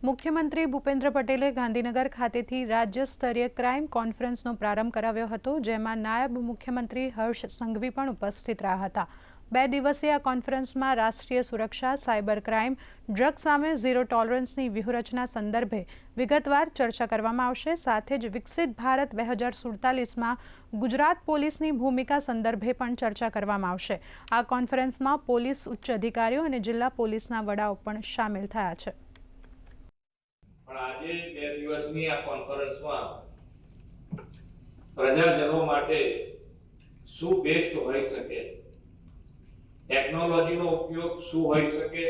મુખ્યમંત્રી ભૂપેન્દ્ર પટેલે ગાંધીનગર ખાતેથી રાજ્ય સ્તરીય ક્રાઇમ કોન્ફરન્સનો પ્રારંભ કરાવ્યો હતો, જેમાં નાયબ મુખ્યમંત્રી હર્ષ સંઘવી પણ ઉપસ્થિત રહ્યા હતા। 2 દિવસીય આ કોન્ફરન્સમાં રાષ્ટ્રીય સુરક્ષા, સાયબર ક્રાઇમ, ડ્રગ્સ સામે ઝીરો ટોલરન્સની વ્યૂહરચના સંદર્ભે વિગતવાર ચર્ચા કરવામાં આવશે। સાથે જ વિકસિત ભારત 2047માં ગુજરાત પોલીસની ભૂમિકા સંદર્ભે પણ ચર્ચા કરવામાં આવશે। આ કોન્ફરન્સમાં પોલીસ ઉચ્ચ અધિકારીઓ અને જિલ્લા પોલીસના વડાઓ પણ સામેલ થયા છે। પણ આજે 2 દિવસની આ કોન્ફરન્સમાં પ્રજાજનો માટે શું બેસ્ટ હોઈ શકે, ટેકનોલોજીનો ઉપયોગ શું હોઈ શકે,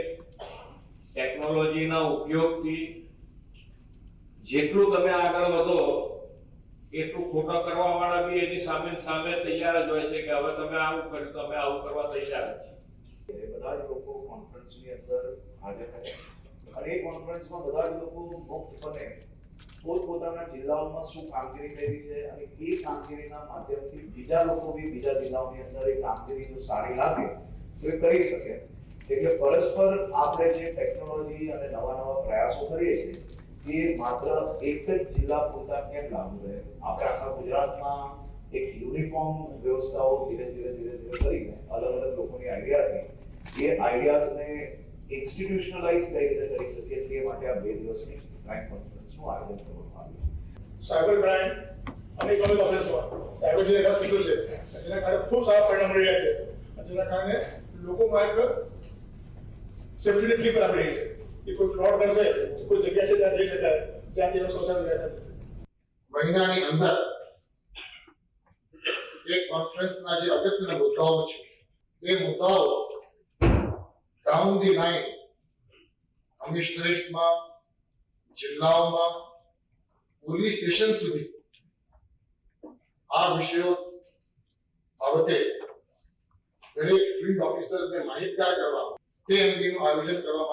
ટેકનોલોજીના ઉપયોગથી જેટલું તમે આગળ વધો એટલું ખોટા કરવા વાળા બી એની સામે તૈયાર જ હોય છે કે હવે તમે આવું કર્યું, તમે આવું કરવા તૈયાર છે। બધા જ લોકો કોન્ફરન્સની અંદર હાજર હતા અને એ કોન્ફરન્સમાં બધા જ લોકો મુક્તપણે પોતપોતાના જિલ્લાઓમાં શું કામગીરી કરી છે અને એ કામગીરીના માધ્યમથી બીજા લોકો બી બીજા જિલ્લાઓની અંદર એ કામગીરી જો સારી લાગે તો એ કરી શકે। એટલે પરસ્પર આપણે જે ટેકનોલોજી અને નવા પ્રયાસો કરીએ છીએ એ માત્ર એક જ જિલ્લા પૂરતા કેમ લાગુ રહે, આપણે આખા ગુજરાતમાં એક યુનિફોર્મ વ્યવસ્થાઓ ધીરે ધીરે કરીને અલગ લોકોની આઈડિયાથી એ આઈડિયાઝને ઇન્સ્ટિટ્યુશનલાઇઝ કઈ રીતે કરી શકીએ તે માટે આ 2 દિવસની ક્રાઇમ કોન્ફરન્સનું આયોજન કરવામાં આવ્યું છે। સાયબર ક્રાઇમ અને ઇકોનોમિક ઓફેન્સમાં સાયબર જે રસ નીકળ્યું છે જેના કારણે ખૂબ સારા પરિણામ મળી રહ્યા છે, જેના કારણે લોકોમાં એક સેફ્ટીની ફીલ પર આપી રહી છે કે કોઈ ફ્રોડ કરશે તો કોઈ જગ્યા છે ત્યાં જઈ શકાય, જ્યાંથી એનો શોષણ થાય। મહિનાની અંદર એક કોન્ફરન્સના જે અગત્યના મુદ્દાઓ છે એ મુદ્દાઓ ડાઉન ધી લાઇન કમિશનરેટ્સમાં, જિલ્લાઓમાં, પોલીસ સ્ટેશન સુધી આ વિષયો બાબતે દરેક ફિલ્ડ ઓફિસરને માહિતગાર કરવા તે અંગેનું આયોજન કરવા